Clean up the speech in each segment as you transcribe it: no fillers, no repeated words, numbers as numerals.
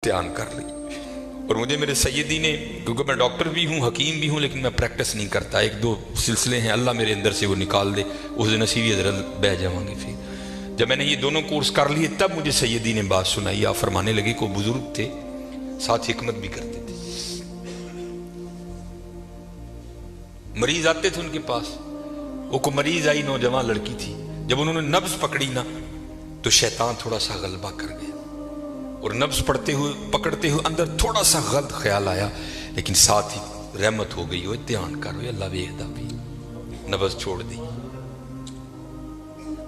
دھیان کر لی۔ اور مجھے میرے سیدی نے، کیونکہ میں ڈاکٹر بھی ہوں حکیم بھی ہوں لیکن میں پریکٹس نہیں کرتا، ایک دو سلسلے ہیں اللہ میرے اندر سے وہ نکال دے، اس دن نصیبی حضرت بہ جاؤں گے۔ پھر جب میں نے یہ دونوں کورس کر لیے تب مجھے سیدی نے بات سنائی، آپ فرمانے لگے کو بزرگ تھے ساتھ حکمت بھی کرتے تھے، مریض آتے تھے ان کے پاس، وہ کو مریض آئی نوجوان لڑکی تھی، جب انہوں نے نبض پکڑی نا تو شیطان تھوڑا سا غلبہ کر گیا، اور نبض پڑھتے ہوئے پکڑتے ہوئے اندر تھوڑا سا غلط خیال آیا، لیکن ساتھ ہی رحمت ہو گئی، وہ دھیان کر اللہ ویکھدا بھی، نبض چھوڑ دی،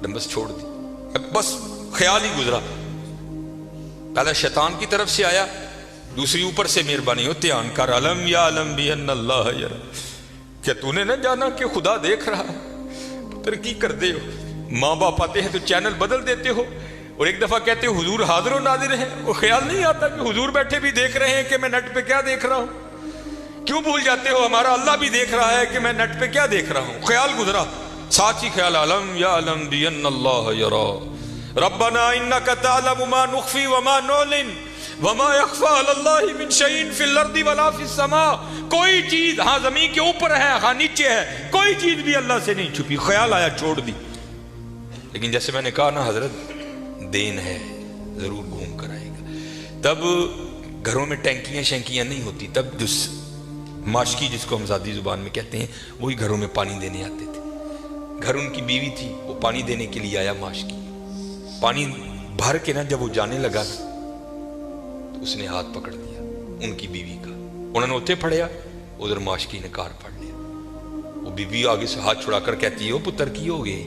نبض چھوڑ دی، بس خیال ہی گزرا، پہلا شیطان کی طرف سے آیا، دوسری اوپر سے مہربانی ہو دھیان کر، علم یا علم بھی ان اللہ یرا، کیا تو نے نہ جانا کہ خدا دیکھ رہا ہے؟ پتر کی کر دے ہو، ماں باپ آتے ہیں تو چینل بدل دیتے ہو، اور ایک دفعہ کہتے ہو حضور حاضر و ناظر ہیں، وہ خیال نہیں آتا کہ حضور بیٹھے بھی دیکھ رہے ہیں کہ میں نیٹ پہ کیا دیکھ رہا ہوں؟ کیوں بھول جاتے ہو ہمارا اللہ بھی دیکھ رہا ہے کہ میں نیٹ پہ کیا دیکھ رہا ہوں؟ خیال گزرا، ساتھ ہی خیال علم یا علم بھی ان اللہ یرا ربنا انک تعلم ما نخفی وما نعلن وما یخفی علی اللہ من شیء فی الارض ولا فی السماء، کوئی چیز ہاں زمین کے اوپر ہے ہاں نیچے ہے، کوئی چیز بھی اللہ سے نہیں چھپی، خیال آیا چھوڑ دی، لیکن جیسے میں نے کہا نا حضرت دین ہے ضرور گھوم کر آئے گا، تب گھروں میں ٹینکیاں شینکیاں نہیں ہوتی، تب جو ماشکی جس کو ہم ذاتی زبان میں کہتے ہیں وہی گھروں میں پانی دینے آتے تھے، گھر ان کی بیوی تھی، وہ پانی دینے کے لیے آیا، ماشکی پانی بھر کے نا جب وہ جانے لگا تو اس نے ہاتھ پکڑ دیا ان کی بیوی کا، انہوں نے اتنے پھڑیا، ادھر ماشکی نے کار پھڑ لیا، وہ بیوی آگے سے ہاتھ چھڑا کر کہتی ہے وہ پتر کی ہو گئے،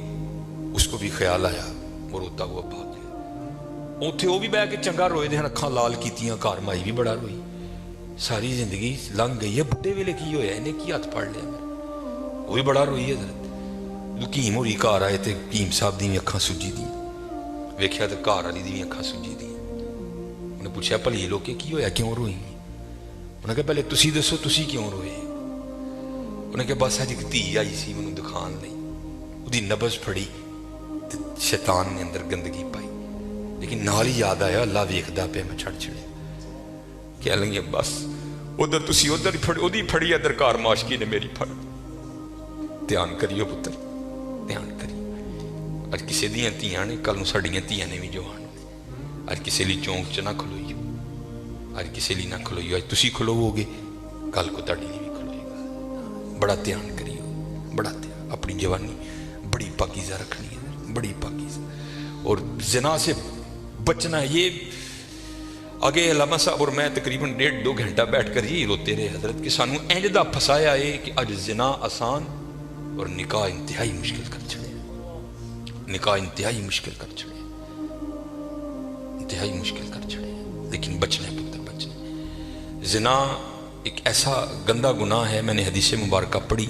اس کو بھی خیال آیا، وہ روتا ہوا بھاگ گیا، اتنے وہ بھی بہ کے چنگا روئے دے، اکھاں لال کیتیاں، گھر مائی بھی بڑا روئی، ساری زندگی لنگ گئی ہے، بڈھے ویلے کی ہویا انہیں کی ہاتھ پھڑ لیا میرا، وہ بھی بڑا روئی ہے حضرت، حکیم ہوری گھر آئے تے حکیم صاحب دی اکھاں سجی دی، ویکھیا تے گھر والی دی اکھاں سجی دی، انہیں پوچھا بھلی لوگ کی ہویا کیوں روئی؟ انہوں نے کہا پہلے تسی دسو تسی کیوں روئے؟ انہوں نے کہا بس اج ایک دھی آئی سی مینوں دکھان لئی، اودی نبض پھڑی تے شیطان نے اندر گندگی پائی، لیکن نال ہی یاد آیا اللہ ویکھدا پیا، میں چھڑ چھڑیا، کہہ لیں گے بس ادھر تسی ادھر پھڑ اودی پھڑی ادھر کار ماشکی نے میری پھڑ، دھیان کریو پتر دھیان کریو، اج کسے دیاں تیاں نے کل نوں ساڈیاں تیاں نے بھی جوان ہونے، اج کسے لی چونک چ نہ کھلوئیو، اج کسے لی نہ کھلوئیو، اج تسی کھلوو گے کل کو تہاڈی لی بھی کھلوئے گا، بڑا دھیان کریو، بڑا دھیان، اپنی جوانی بڑی پاکیزہ رکھنی ہے، بڑی پاکیزہ، اور زنا سے بچنا ہے۔ یہ آگے علامہ صاحب اور میں تقریباً 1.5-2 گھنٹہ بیٹھ کر یہی روتے رہے حضرت کہ سانو اینجدہ پھسایا ہے کہ اج زنا آسان اور نکاح انتہائی مشکل کر چھڑے، نکاح انتہائی مشکل کر چھڑے، انتہائی مشکل کر چھڑے، لیکن بچنا ہے پتر بچنا ہے۔ زنا ایک ایسا گندہ گناہ ہے، میں نے حدیث مبارکہ پڑھی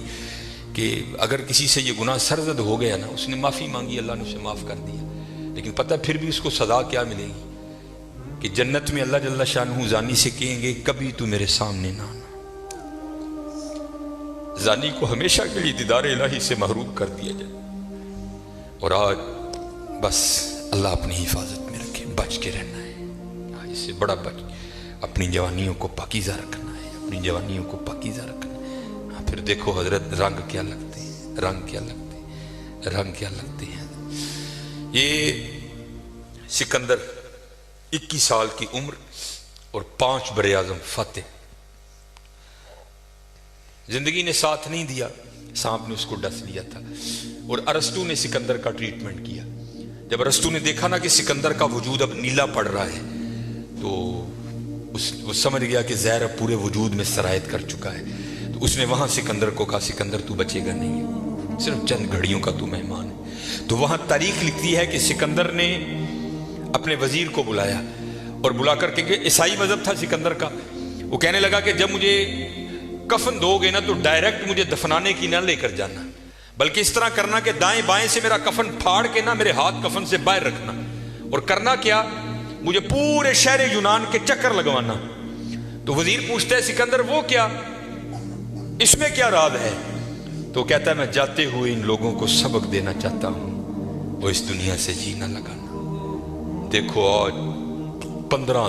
کہ اگر کسی سے یہ گناہ سرزد ہو گیا نا، اس نے معافی مانگی اللہ نے اسے معاف کر دیا، لیکن پتہ پھر بھی اس کو سزا کیا ملے گی کہ جنت میں اللہ جل شانہ زانی سے کہیں گے کبھی تو میرے سامنے نہ آنا، زانی کو ہمیشہ کے لیے دیدار الہی سے محروم کر دیا جائے، اور آج بس اللہ اپنی حفاظت میں رکھے، بچ کے رہنا ہے، آج اس سے بڑا بچ، اپنی جوانیوں کو پاکیزہ رکھنا ہے، اپنی جوانیوں کو پاکیزہ رکھنا ہے، پھر دیکھو حضرت رنگ کیا لگتے ہیں، رنگ کیا لگتے ہیں، رنگ کیا لگتے ہیں۔ یہ سکندر 21 سال کی عمر اور 5 براعظم فاتح، زندگی نے ساتھ نہیں دیا، سانپ نے اس کو ڈس لیا تھا، اور ارسطو نے سکندر کا ٹریٹمنٹ کیا، جب ارسطو نے دیکھا نا کہ سکندر کا وجود اب نیلا پڑ رہا ہے تو وہ سمجھ گیا کہ زہر اب پورے وجود میں سرایت کر چکا ہے، تو اس نے وہاں سکندر کو کہا سکندر تو بچے گا نہیں، صرف چند گھڑیوں کا تو مہمان ہے۔ تو وہاں تاریخ لکھتی ہے کہ سکندر نے اپنے وزیر کو بلایا اور بلا کر کے عیسائی مذہب تھا سکندر کا، وہ کہنے لگا کہ جب مجھے کفن دو گے نا تو ڈائریکٹ مجھے دفنانے کی نہ لے کر جانا، بلکہ اس طرح کرنا کہ دائیں بائیں سے میرا کفن پھاڑ کے نا میرے ہاتھ کفن سے باہر رکھنا، اور کرنا کیا مجھے پورے شہر یونان کے چکر لگوانا۔ تو وزیر پوچھتا ہے سکندر وہ کیا، اس میں کیا راز ہے؟ تو کہتا ہے میں جاتے ہوئے ان لوگوں کو سبق دینا چاہتا ہوں، وہ اس دنیا سے جی نہ لگانا۔ دیکھو آج 15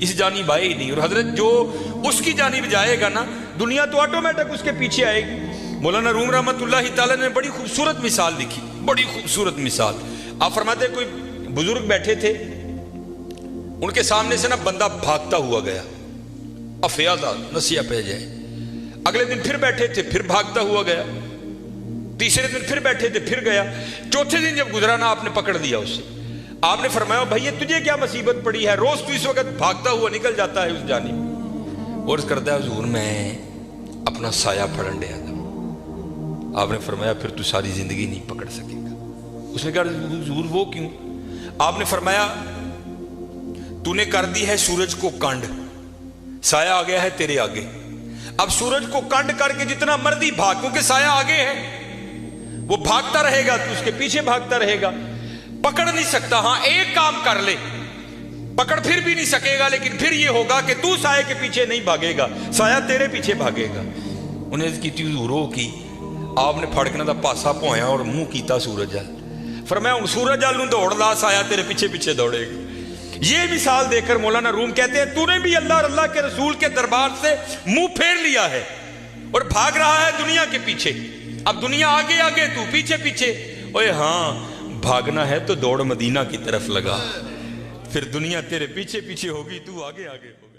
اس جانب آئے ہی نہیں. اور حضرت جو اس کی جانب جائے گا نا دنیا تو آٹومیٹک اس کے پیچھے آئے گی. مولانا روم رحمۃ اللہ تعالیٰ نے بڑی خوبصورت مثال لکھی، بڑی خوبصورت مثال. آپ فرماتے کوئی بزرگ بیٹھے تھے، ان کے سامنے سے نا بندہ بھاگتا ہوا گیا، افیادہ نسیہ پہ جائے. اگلے دن پھر بیٹھے تھے، پھر بھاگتا ہوا گیا. تیسرے دن پھر بیٹھے تھے، پھر گیا. چوتھے دن جب گزرا نا آپ نے پکڑ لیا اسے. آپ نے فرمایا بھائی یہ تجھے کیا مصیبت پڑی ہے، روز تو اس وقت بھاگتا ہوا نکل جاتا ہے اس جانب. عرض کرتا ہے حضور میں اپنا سایہ پھڑن دیا تھا. آپ نے فرمایا پھر تو ساری زندگی نہیں پکڑ سکے گا. اس نے کہا حضور وہ کیوں؟ آپ نے فرمایا تو نے کر دی ہے سورج کو کانڈ، سایہ آ گیا ہے تیرے آگے. اب سورج کو کانڈ کر کے جتنا مرضی بھاگ، کیونکہ سایہ آگے ہے، وہ بھاگتا رہے گا تو اس کے پیچھے بھاگتا رہے گا، پکڑ نہیں سکتا. ہاں ایک کام کر لے، پکڑ پھر بھی نہیں سکے گا، لیکن پھر یہ ہوگا کہ تو سایہ کے پیچھے نہیں بھاگے گا، سایہ تیرے پیچھے بھاگے گا. انہیں کی حضور کی آپ نے پھڑکنا دا پاسا پویا اور منہ کیتا سورج جل. فرمایا ہوں سورج جل نوں دوڑ لا، سایہ تیرے پیچھے پیچھے دوڑے گا. یہ مثال دے کر مولانا روم کہتے ہیں تو نے بھی اللہ اور اللہ کے رسول کے دربار سے منہ پھیر لیا ہے اور بھاگ رہا ہے دنیا کے پیچھے. اب دنیا آگے آگے تو پیچھے پیچھے. اوے ہاں بھاگنا ہے تو دوڑ مدینہ کی طرف لگا، پھر دنیا تیرے پیچھے پیچھے ہوگی، تو آگے آگے ہوگی.